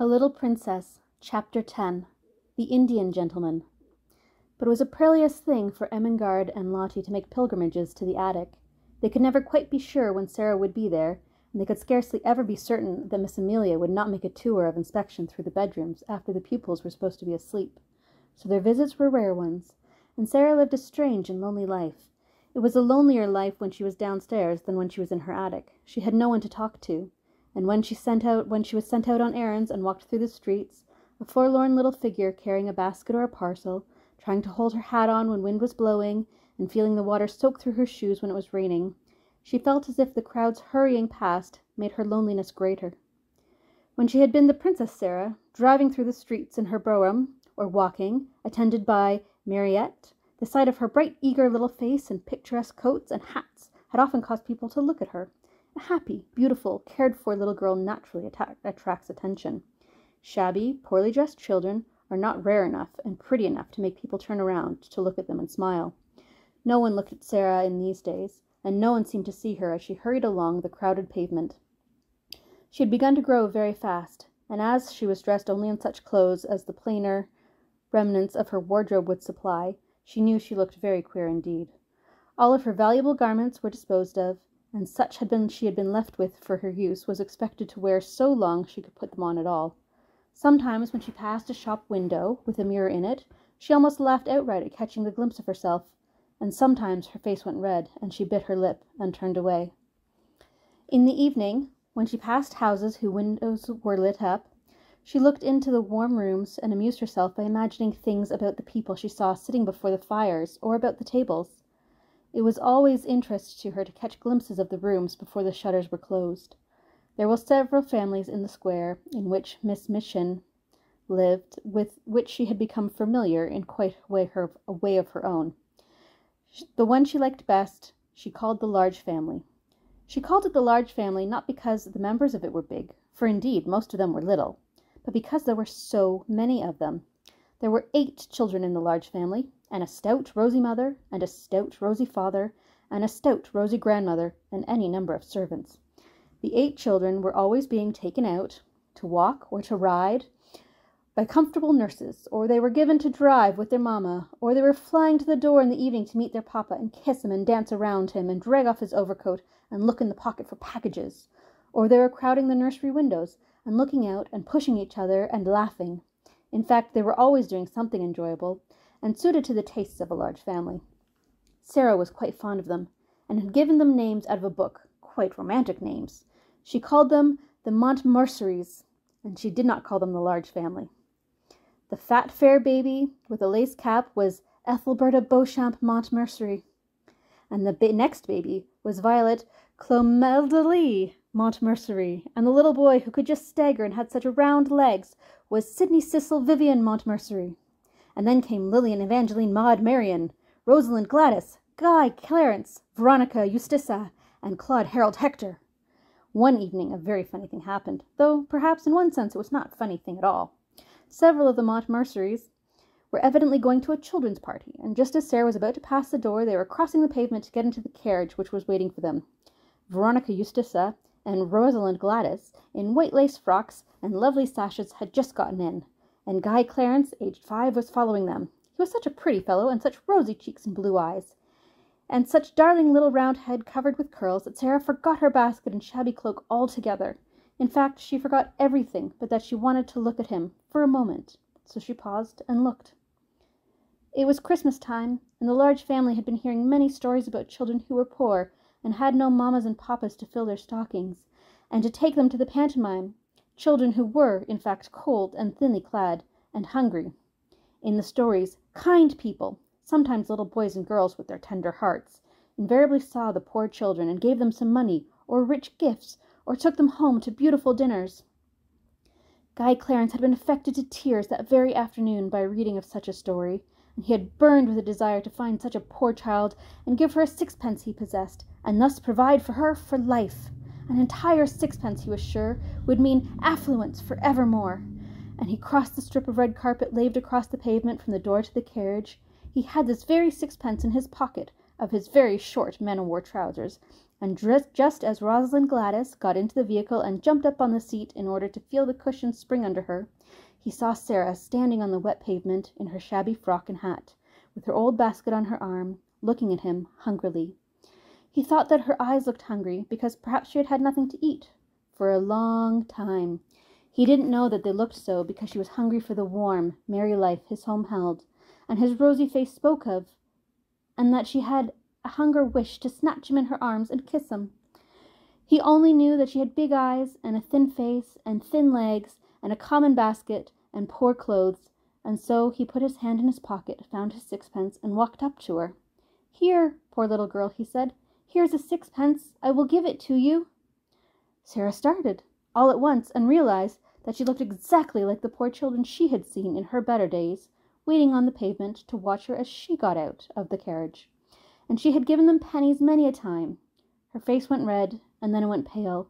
A Little Princess, Chapter 10. The Indian Gentleman. But it was a perilous thing for Ermengarde and Lottie to make pilgrimages to the attic. They could never quite be sure when Sara would be there, and they could scarcely ever be certain that Miss Amelia would not make a tour of inspection through the bedrooms after the pupils were supposed to be asleep. So their visits were rare ones, and Sara lived a strange and lonely life. It was a lonelier life when she was downstairs than when she was in her attic. She had no one to talk to. And when she was sent out on errands and walked through the streets, a forlorn little figure carrying a basket or a parcel, trying to hold her hat on when wind was blowing, and feeling the water soak through her shoes when it was raining, she felt as if the crowds hurrying past made her loneliness greater. When she had been the Princess Sara, driving through the streets in her brougham, or walking, attended by Mariette, the sight of her bright, eager little face and picturesque coats and hats had often caused people to look at her. A happy, beautiful, cared-for little girl naturally attracts attention. Shabby, poorly dressed children are not rare enough and pretty enough to make people turn around to look at them and smile. No one looked at Sara in these days, and no one seemed to see her as she hurried along the crowded pavement. She had begun to grow very fast, and as she was dressed only in such clothes as the plainer remnants of her wardrobe would supply, she knew she looked very queer indeed. All of her valuable garments were disposed of, and such she had been left with for her use was expected to wear so long she could put them on at all. Sometimes when she passed a shop window with a mirror in it, she almost laughed outright at catching the glimpse of herself, and sometimes her face went red, and she bit her lip and turned away. In the evening, when she passed houses whose windows were lit up, she looked into the warm rooms and amused herself by imagining things about the people she saw sitting before the fires or about the tables. It was always interest to her to catch glimpses of the rooms before the shutters were closed. There were several families in the square in which Miss Minchin lived, with which she had become familiar in quite a way of her own. The one she liked best she called the large family. She called it the large family not because the members of it were big, for indeed most of them were little, but because there were so many of them. There were 8 children in the large family, and a stout, rosy mother, and a stout, rosy father, and a stout, rosy grandmother, and any number of servants. The 8 children were always being taken out to walk or to ride by comfortable nurses, or they were given to drive with their mamma, or they were flying to the door in the evening to meet their papa and kiss him and dance around him and drag off his overcoat and look in the pocket for packages, or they were crowding the nursery windows and looking out and pushing each other and laughing. In fact, they were always doing something enjoyable, and suited to the tastes of a large family. Sara was quite fond of them, and had given them names out of a book, quite romantic names. She called them the Montmorencies, and she did not call them the large family. The fat, fair baby with a lace cap was Ethelberta Beauchamp Montmorency, and the next baby was Violet Clomeldelie Montmorency, and the little boy who could just stagger and had such round legs was Sidney Cecil Vivian Montmorency. And then came Lillian Evangeline Maud Marian, Rosalind Gladys, Guy Clarence, Veronica Justissa, and Claude Harold Hector. One evening a very funny thing happened, though perhaps in one sense it was not a funny thing at all. Several of the Montmorencies were evidently going to a children's party, and just as Sara was about to pass the door, they were crossing the pavement to get into the carriage which was waiting for them. Veronica Justissa and Rosalind Gladys, in white lace frocks and lovely sashes, had just gotten in, and Guy Clarence, aged 5, was following them. He was such a pretty fellow, and such rosy cheeks and blue eyes, and such darling little round head covered with curls, that Sara forgot her basket and shabby cloak altogether. In fact, she forgot everything but that she wanted to look at him for a moment, so she paused and looked. It was Christmas time, and the large family had been hearing many stories about children who were poor, and had no mammas and papas to fill their stockings, and to take them to the pantomime, children who were, in fact, cold and thinly clad, and hungry. In the stories, kind people, sometimes little boys and girls with their tender hearts, invariably saw the poor children and gave them some money, or rich gifts, or took them home to beautiful dinners. Guy Clarence had been affected to tears that very afternoon by reading of such a story, and he had burned with a desire to find such a poor child and give her a 6pence he possessed, and thus provide for her for life. An entire 6pence, he was sure, would mean affluence for evermore. And he crossed the strip of red carpet laid across the pavement from the door to the carriage. He had this very 6pence in his pocket of his very short man-o'-war trousers, and just as Rosalind Gladys got into the vehicle and jumped up on the seat in order to feel the cushion spring under her, he saw Sara standing on the wet pavement in her shabby frock and hat, with her old basket on her arm, looking at him hungrily. He thought that her eyes looked hungry because perhaps she had had nothing to eat for a long time. He didn't know that they looked so because she was hungry for the warm, merry life his home held, and his rosy face spoke of, and that she had a hunger wish to snatch him in her arms and kiss him. He only knew that she had big eyes and a thin face and thin legs and a common basket and poor clothes, and so he put his hand in his pocket, found his sixpence, and walked up to her. "Here, poor little girl," he said. "Here's a sixpence. I will give it to you." Sara started, all at once, and realized that she looked exactly like the poor children she had seen in her better days, waiting on the pavement to watch her as she got out of the carriage. And she had given them pennies many a time. Her face went red, and then it went pale,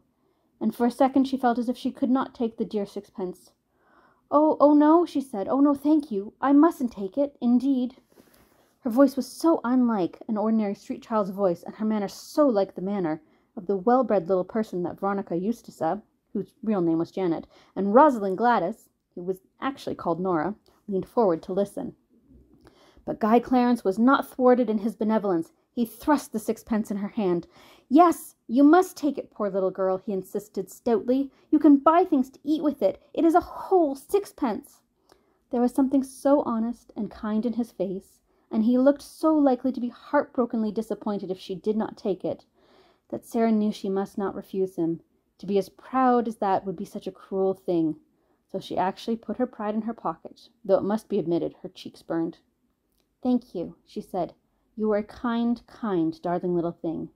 and for a second she felt as if she could not take the dear sixpence. Oh, no," she said. "Oh, no, thank you. I mustn't take it, indeed." Her voice was so unlike an ordinary street child's voice, and her manner so like the manner of the well-bred little person that Veronica Eustace, whose real name was Janet, and Rosalind Gladys, who was actually called Nora, leaned forward to listen. But Guy Clarence was not thwarted in his benevolence. He thrust the sixpence in her hand. "Yes, you must take it, poor little girl," he insisted stoutly. "You can buy things to eat with it. It is a whole sixpence." There was something so honest and kind in his face, and he looked so likely to be heartbrokenly disappointed if she did not take it, that Sara knew she must not refuse him. To be as proud as that would be such a cruel thing. So she actually put her pride in her pocket, though it must be admitted her cheeks burned. "Thank you," she said. "You are a kind, kind, darling little thing."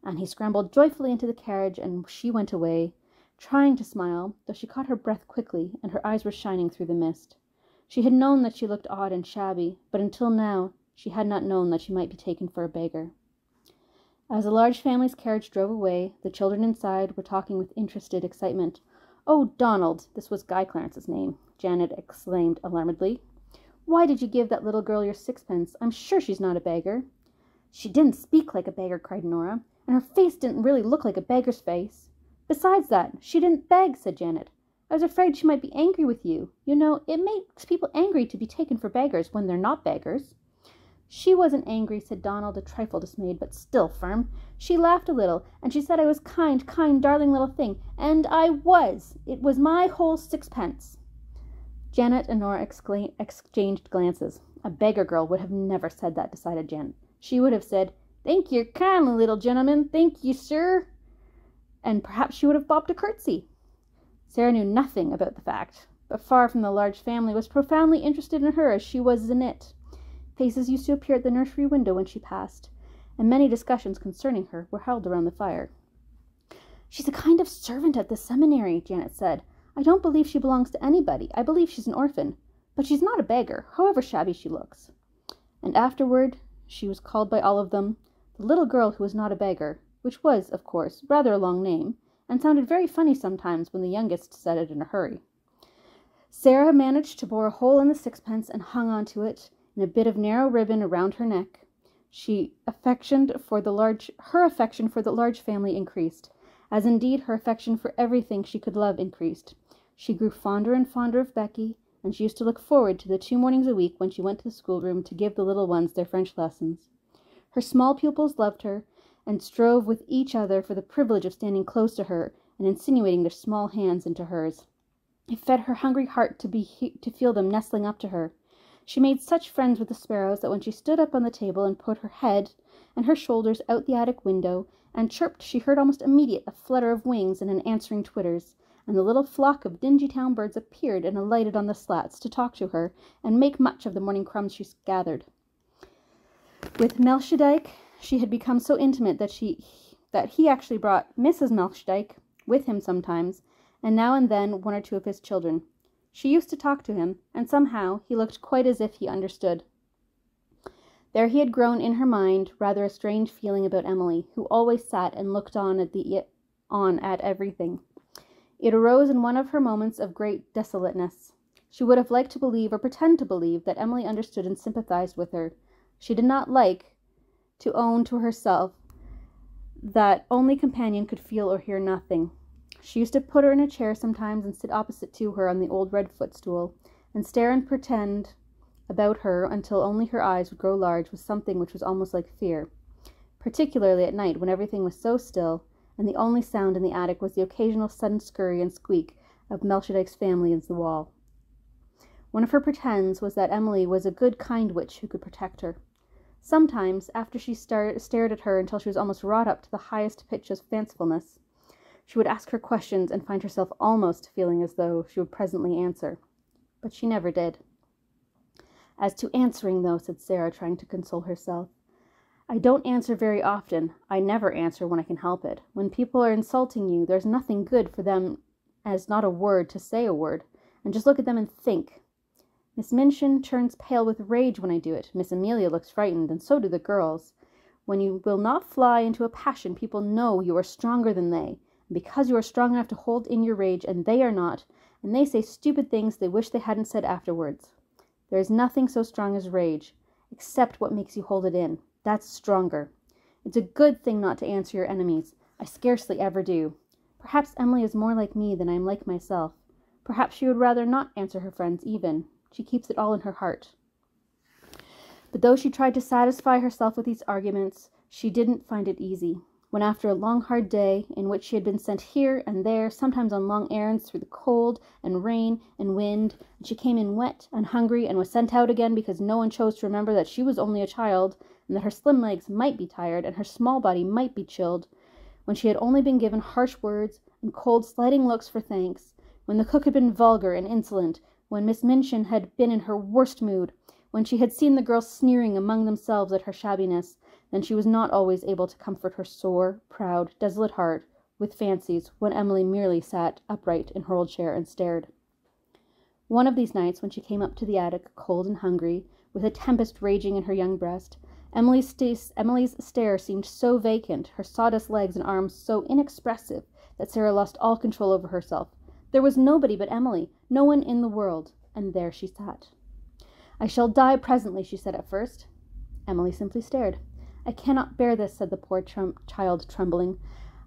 And he scrambled joyfully into the carriage, and she went away, trying to smile, though she caught her breath quickly, and her eyes were shining through the mist. She had known that she looked odd and shabby, but until now she had not known that she might be taken for a beggar. As the large family's carriage drove away, the children inside were talking with interested excitement. "Oh, Donald," this was Guy Clarence's name, Janet exclaimed alarmedly. "Why did you give that little girl your sixpence? I'm sure she's not a beggar." "She didn't speak like a beggar," cried Nora, "and her face didn't really look like a beggar's face. Besides that, she didn't beg," said Janet. "I was afraid she might be angry with you. You know, it makes people angry to be taken for beggars when they're not beggars." "She wasn't angry," said Donald, a trifle dismayed, but still firm. "She laughed a little, and she said I was kind, kind, darling little thing. And I was. It was my whole sixpence." Janet and Nora exchanged glances. A beggar girl would have never said that, decided Janet. She would have said, "Thank you kindly, little gentleman. Thank you, sir." And perhaps she would have bobbed a curtsy. Sara knew nothing about the fact, but far from the large family was profoundly interested in her as she was in it. Faces used to appear at the nursery window when she passed, and many discussions concerning her were held around the fire. "She's a kind of servant at the seminary," Janet said. "I don't believe she belongs to anybody. I believe she's an orphan. But she's not a beggar, however shabby she looks." And afterward she was called by all of them the little girl who was not a beggar, which was, of course, rather a long name, and sounded very funny sometimes when the youngest said it in a hurry. Sara managed to bore a hole in the sixpence and hung on to it in a bit of narrow ribbon around her neck. Her affection for the large family increased, as indeed her affection for everything she could love increased. She grew fonder and fonder of Becky, and she used to look forward to the 2 mornings a week when she went to the schoolroom to give the little ones their French lessons. Her small pupils loved her, and strove with each other for the privilege of standing close to her and insinuating their small hands into hers. It fed her hungry heart to feel them nestling up to her. She made such friends with the sparrows that when she stood up on the table and put her head and her shoulders out the attic window and chirped, she heard almost immediate a flutter of wings and an answering twitters, and the little flock of dingy town birds appeared and alighted on the slats to talk to her and make much of the morning crumbs she gathered. With Melchizedek she had become so intimate that he actually brought Mrs. Melchizedek with him sometimes, and now and then 1 or 2 of his children. She used to talk to him, and somehow he looked quite as if he understood. There he had grown in her mind rather a strange feeling about Emily, who always sat and looked on at everything. It arose in one of her moments of great desolateness. She would have liked to believe or pretend to believe that Emily understood and sympathized with her. She did not like to own to herself that only companion could feel or hear nothing. She used to put her in a chair sometimes and sit opposite to her on the old red footstool, and stare and pretend about her until only her eyes would grow large with something which was almost like fear, particularly at night when everything was so still, and the only sound in the attic was the occasional sudden scurry and squeak of Melchizedek's family in the wall. One of her pretends was that Emily was a good, kind witch who could protect her. Sometimes, after she stared at her until she was almost wrought up to the highest pitch of fancifulness, she would ask her questions and find herself almost feeling as though she would presently answer. But she never did. "As to answering, though," said Sara, trying to console herself, "I don't answer very often. I never answer when I can help it. When people are insulting you, there's nothing good for them as not a word to say a word, and just look at them and think. Miss Minchin turns pale with rage when I do it. Miss Amelia looks frightened, and so do the girls. When you will not fly into a passion, people know you are stronger than they, and because you are strong enough to hold in your rage, and they are not, and they say stupid things they wish they hadn't said afterwards. There is nothing so strong as rage, except what makes you hold it in. That's stronger. It's a good thing not to answer your enemies. I scarcely ever do. Perhaps Emily is more like me than I am like myself. Perhaps she would rather not answer her friends even. She keeps it all in her heart." But though she tried to satisfy herself with these arguments, she didn't find it easy. When after a long hard day, in which she had been sent here and there, sometimes on long errands through the cold and rain and wind, and she came in wet and hungry and was sent out again because no one chose to remember that she was only a child, and that her slim legs might be tired and her small body might be chilled, when she had only been given harsh words and cold slighting looks for thanks, when the cook had been vulgar and insolent, when Miss Minchin had been in her worst mood, when she had seen the girls sneering among themselves at her shabbiness, then she was not always able to comfort her sore, proud, desolate heart with fancies when Emily merely sat upright in her old chair and stared. One of these nights, when she came up to the attic, cold and hungry, with a tempest raging in her young breast, Emily's stare seemed so vacant, her sawdust legs and arms so inexpressive, that Sara lost all control over herself. There was nobody but Emily, no one in the world, and there she sat. "I shall die presently," she said at first. Emily simply stared. "I cannot bear this," said the poor child, trembling.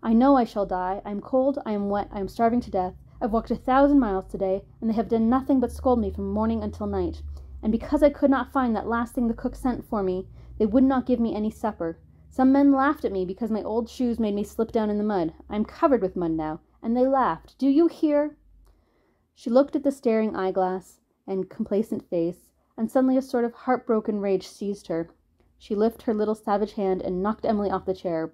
"I know I shall die. I am cold, I am wet, I am starving to death. I've walked 1,000 miles today, and they have done nothing but scold me from morning until night. And because I could not find that last thing the cook sent for me, they would not give me any supper. Some men laughed at me because my old shoes made me slip down in the mud. I am covered with mud now, and they laughed. Do you hear?" She looked at the staring eyeglass and complacent face, and suddenly a sort of heartbroken rage seized her. She lifted her little savage hand and knocked Emily off the chair,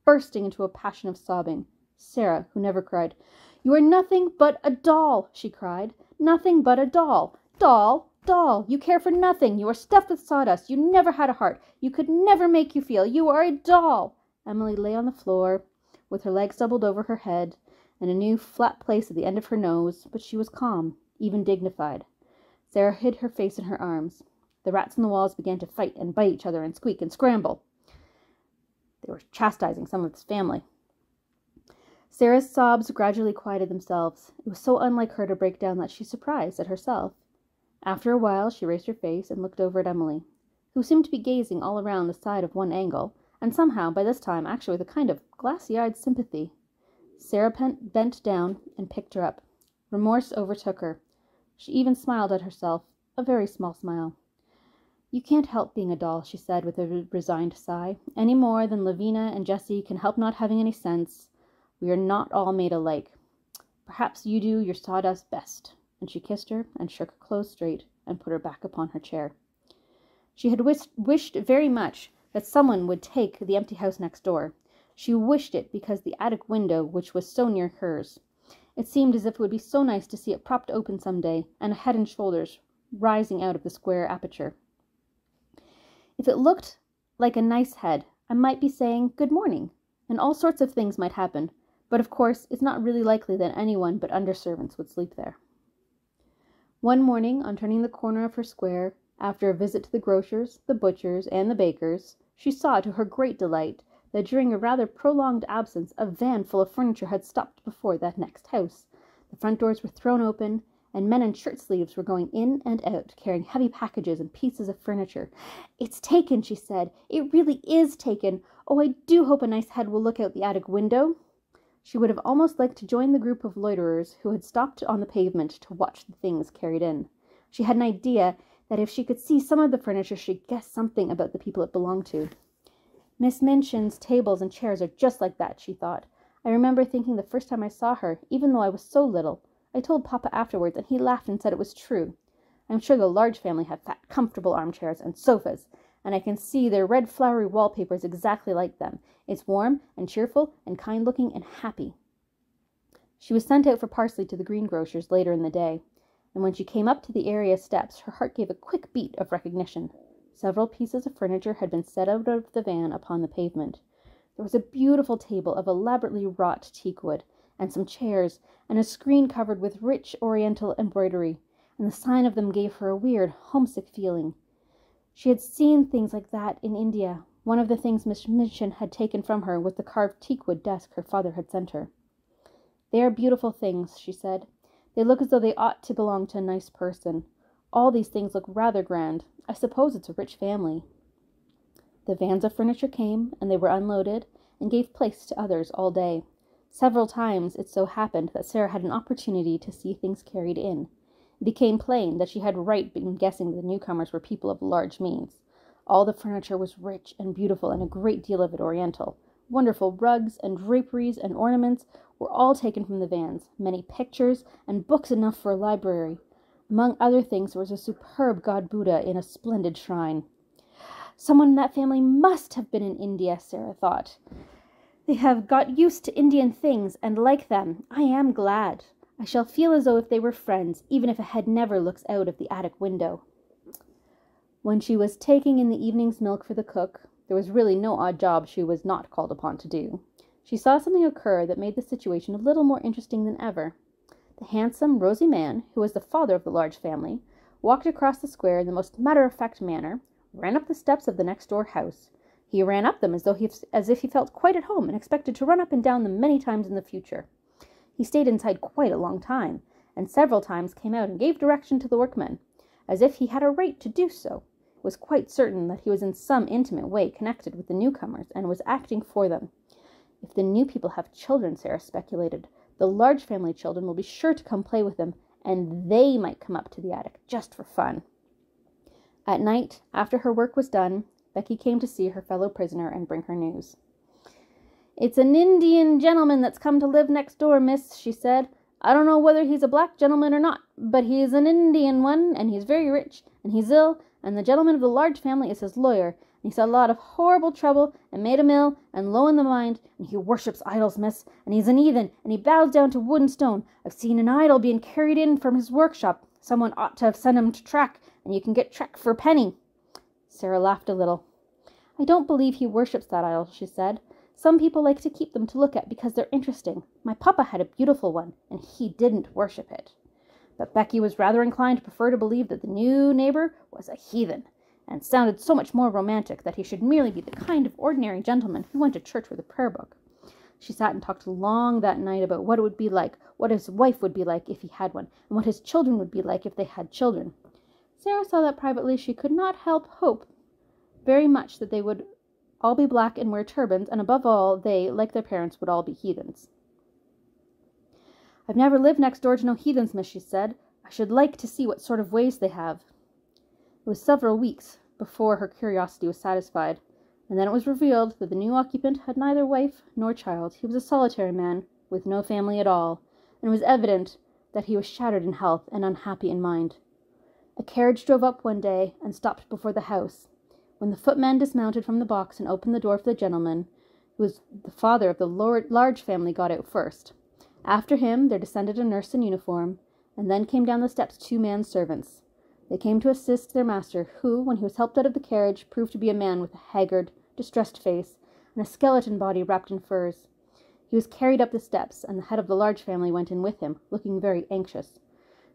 bursting into a passion of sobbing. Sara, who never cried, "You are nothing but a doll," she cried. "Nothing but a doll. Doll, doll. You care for nothing. You are stuffed with sawdust. You never had a heart. You could never make you feel. You are a doll." Emily lay on the floor, with her legs doubled over her head, and a new flat place at the end of her nose, but she was calm, even dignified. Sara hid her face in her arms. The rats in the walls began to fight and bite each other and squeak and scramble. They were chastising some of its family. Sara's sobs gradually quieted themselves. It was so unlike her to break down that she was surprised at herself. After a while she raised her face and looked over at Emily, who seemed to be gazing all around the side of one angle, and somehow, by this time, actually with a kind of glassy-eyed sympathy. Sara bent down and picked her up. Remorse overtook her. She even smiled at herself, a very small smile. "You can't help being a doll," she said with a resigned sigh, "any more than Lavina and Jessie can help not having any sense. We are not all made alike. Perhaps you do your sawdust best." And she kissed her and shook her clothes straight and put her back upon her chair. She had wished very much that someone would take the empty house next door. She wished it because the attic window, which was so near hers, it seemed as if it would be so nice to see it propped open some day, and a head and shoulders rising out of the square aperture. If it looked like a nice head, I might be saying good morning, and all sorts of things might happen, but of course it's not really likely that anyone but underservants would sleep there. One morning, on turning the corner of her square, after a visit to the grocer's, the butcher's, and the baker's, she saw, to her great delight, that during a rather prolonged absence a van full of furniture had stopped before that next house. The front doors were thrown open, and men in shirt sleeves were going in and out, carrying heavy packages and pieces of furniture. "It's taken," she said. "It really is taken. Oh, I do hope a nice head will look out the attic window." She would have almost liked to join the group of loiterers who had stopped on the pavement to watch the things carried in. She had an idea that if she could see some of the furniture, she'd guess something about the people it belonged to. "Miss Minchin's tables and chairs are just like that," she thought. "I remember thinking the first time I saw her, even though I was so little. I told Papa afterwards, and he laughed and said it was true. I'm sure the Large family have fat, comfortable armchairs and sofas, and I can see their red flowery wallpapers exactly like them. It's warm and cheerful and kind-looking and happy." She was sent out for parsley to the greengrocer's later in the day, and when she came up to the area steps, her heart gave a quick beat of recognition. Several pieces of furniture had been set out of the van upon the pavement. There was a beautiful table of elaborately wrought teakwood, and some chairs, and a screen covered with rich oriental embroidery, and the sign of them gave her a weird, homesick feeling. She had seen things like that in India. One of the things Miss Minchin had taken from her was the carved teakwood desk her father had sent her. "They are beautiful things," she said. "They look as though they ought to belong to a nice person. All these things look rather grand. I suppose it's a rich family." The vans of furniture came, and they were unloaded, and gave place to others all day. Several times it so happened that Sara had an opportunity to see things carried in. It became plain that she had right in guessing the newcomers were people of large means. All the furniture was rich and beautiful, and a great deal of it oriental. Wonderful rugs and draperies and ornaments were all taken from the vans, many pictures, and books enough for a library. Among other things, there was a superb god Buddha in a splendid shrine. "Someone in that family must have been in India," Sara thought. "They have got used to Indian things and like them. I am glad. I shall feel as though if they were friends, even if a head never looks out of the attic window." When she was taking in the evening's milk for the cook, there was really no odd job she was not called upon to do. She saw something occur that made the situation a little more interesting than ever. The handsome, rosy man, who was the father of the Large family, walked across the square in the most matter-of-fact manner, ran up the steps of the next-door house. He ran up them as if he felt quite at home and expected to run up and down them many times in the future. He stayed inside quite a long time, and several times came out and gave direction to the workmen, as if he had a right to do so. It was quite certain that he was in some intimate way connected with the newcomers, and was acting for them. If the new people have children, Sara speculated, the Large family children will be sure to come play with them, and they might come up to the attic just for fun. At night, after her work was done, Becky came to see her fellow prisoner and bring her news. "It's an Indian gentleman that's come to live next door, miss," she said. "I don't know whether he's a black gentleman or not, but he's an Indian one, and he's very rich, and he's ill, and the gentleman of the Large family is his lawyer, and he's had a lot of horrible trouble, and made a mill, and low in the mind, and he worships idols, miss, and he's an heathen, and he bows down to wood and stone. I've seen an idol being carried in from his workshop. Someone ought to have sent him to track, and you can get track for a penny." Sara laughed a little. "I don't believe he worships that idol," she said. "Some people like to keep them to look at because they're interesting. My papa had a beautiful one, and he didn't worship it." But Becky was rather inclined to prefer to believe that the new neighbour was a heathen, and sounded so much more romantic that he should merely be the kind of ordinary gentleman who went to church with a prayer book. She sat and talked long that night about what it would be like, what his wife would be like if he had one, and what his children would be like if they had children. Sara saw that privately she could not help hope very much that they would all be black and wear turbans, and above all, they, like their parents, would all be heathens. "I've never lived next door to no heathens, miss," she said. "I should like to see what sort of ways they have." It was several weeks before her curiosity was satisfied, and then it was revealed that the new occupant had neither wife nor child. He was a solitary man, with no family at all, and it was evident that he was shattered in health and unhappy in mind. A carriage drove up one day and stopped before the house. When the footman dismounted from the box and opened the door for the gentleman, who was the father of the Large family, got out first. After him there descended a nurse in uniform, and then came down the steps 2 man-servants. They came to assist their master, who, when he was helped out of the carriage, proved to be a man with a haggard, distressed face, and a skeleton body wrapped in furs. He was carried up the steps, and the head of the Large family went in with him, looking very anxious.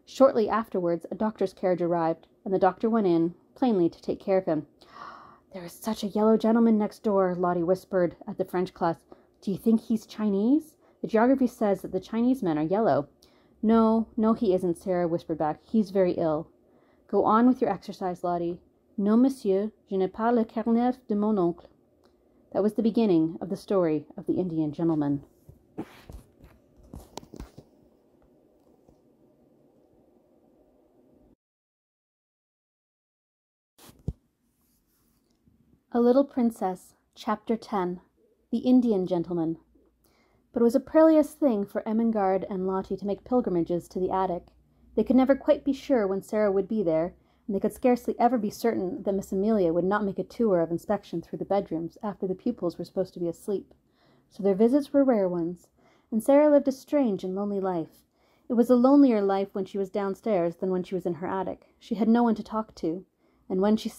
Shortly afterwards a doctor's carriage arrived, and the doctor went in, plainly to take care of him. "There is such a yellow gentleman next door," Lottie whispered at the French class. "Do you think he's Chinese? The geography says that the Chinese men are yellow." No, no, he isn't, Sarah whispered back. He's very ill. Go on with your exercise, Lottie. Non, monsieur, je n'ai pas le carnet de mon oncle. That was the beginning of the story of the Indian gentleman. A Little Princess, Chapter 10. The Indian Gentleman. But it was a perilous thing for Ermengarde and Lottie to make pilgrimages to the attic. They could never quite be sure when Sarah would be there, and they could scarcely ever be certain that Miss Amelia would not make a tour of inspection through the bedrooms after the pupils were supposed to be asleep. So their visits were rare ones, and Sarah lived a strange and lonely life. It was a lonelier life when she was downstairs than when she was in her attic. She had no one to talk to, and when she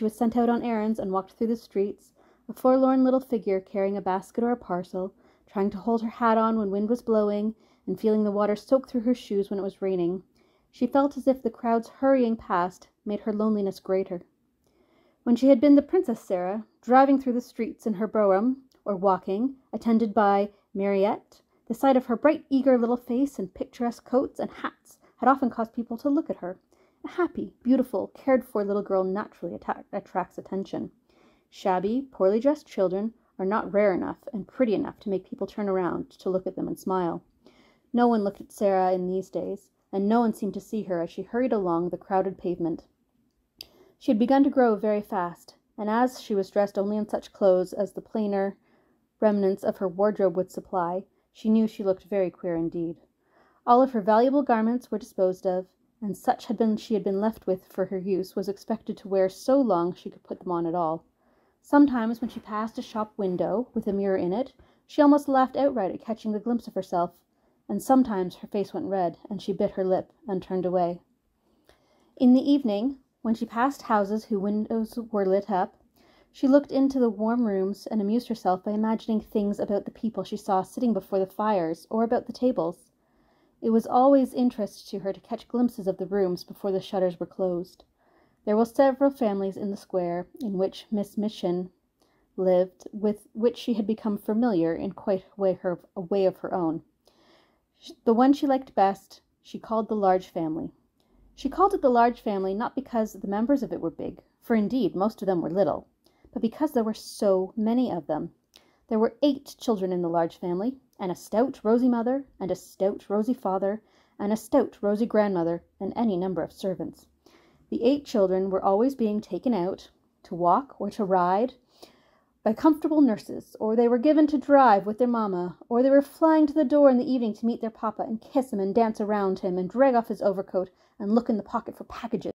was sent out on errands and walked through the streets, a forlorn little figure carrying a basket or a parcel, trying to hold her hat on when wind was blowing, and feeling the water soak through her shoes when it was raining, she felt as if the crowds hurrying past made her loneliness greater. When she had been the Princess Sarah, driving through the streets in her brougham, or walking, attended by Mariette, the sight of her bright, eager little face and picturesque coats and hats had often caused people to look at her. A happy, beautiful, cared-for little girl naturally attracts attention. Shabby, poorly dressed children are not rare enough and pretty enough to make people turn around to look at them and smile. No one looked at Sarah in these days, and no one seemed to see her as she hurried along the crowded pavement. She had begun to grow very fast, and as she was dressed only in such clothes as the plainer remnants of her wardrobe would supply, she knew she looked very queer indeed. All of her valuable garments were disposed of, and such she had been left with for her use was expected to wear so long she could put them on at all. Sometimes when she passed a shop window with a mirror in it, she almost laughed outright at catching the glimpse of herself, and sometimes her face went red, and she bit her lip and turned away. In the evening, when she passed houses whose windows were lit up, she looked into the warm rooms and amused herself by imagining things about the people she saw sitting before the fires or about the tables. It was always interest to her to catch glimpses of the rooms before the shutters were closed. There were several families in the square in which Miss Minchin lived, with which she had become familiar in quite a way of her own. The one she liked best she called the large family. She called it the large family not because the members of it were big, for indeed most of them were little, but because there were so many of them. There were 8 children in the large family, and a stout, rosy mother, and a stout, rosy father, and a stout, rosy grandmother, and any number of servants. The 8 children were always being taken out to walk or to ride by comfortable nurses, or they were given to drive with their mamma, or they were flying to the door in the evening to meet their papa and kiss him and dance around him and drag off his overcoat and look in the pocket for packages.